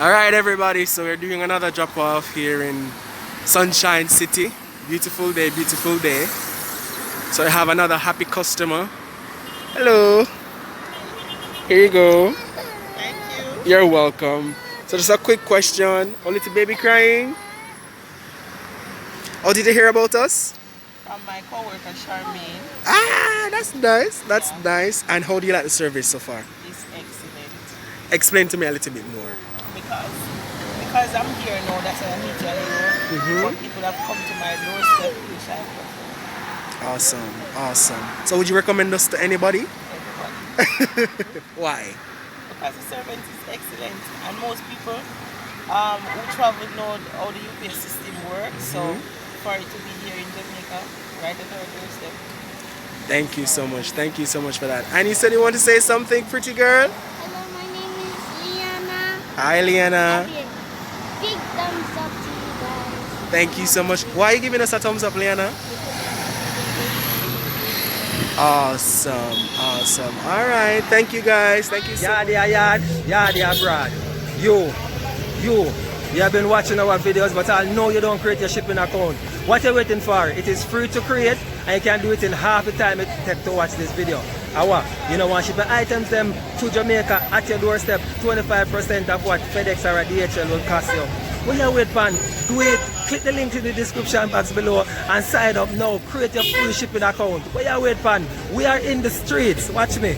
Alright everybody, so we're doing another drop off here in Sunshine City. Beautiful day, beautiful day. So I have another happy customer. Hello. Here you go. Thank you. You're welcome. So just a quick question. Oh, little baby crying? Oh, did you hear about us? From my co-worker Charmaine. Ah, that's nice. That's Yeah. nice. And how do you like the service so far? It's excellent. Explain to me a little bit more. Because I'm here now, that's why I meet you. But people have come to my doorstep, which I prefer. Awesome, awesome. So would you recommend us to anybody? Everybody. Why? Because the service is excellent. And most people who travel know how the UPS system works. So for it to be here in Jamaica, right at our doorstep. Thank you so much. Thank you so much for that. And you said you want to say something, pretty girl? Hello, my name is Liana. Hi, Liana. Big thumbs up to you guys. Thank you so much. Why are you giving us a thumbs up, Liana? Awesome, awesome. All right, thank you guys. Thank you so much. Yard, Brad. You have been watching our videos, but I know you don't create your shipping account. What you're waiting for? It is free to create, and you can do it in half the time it takes to watch this video. You know, want to ship the items them to Jamaica at your doorstep, 25% of what FedEx or DHL will cost you. When you wait, pan, do it. Click the link in the description box below and sign up now. Create your free shipping account. When you wait, pan, we are in the streets. Watch me.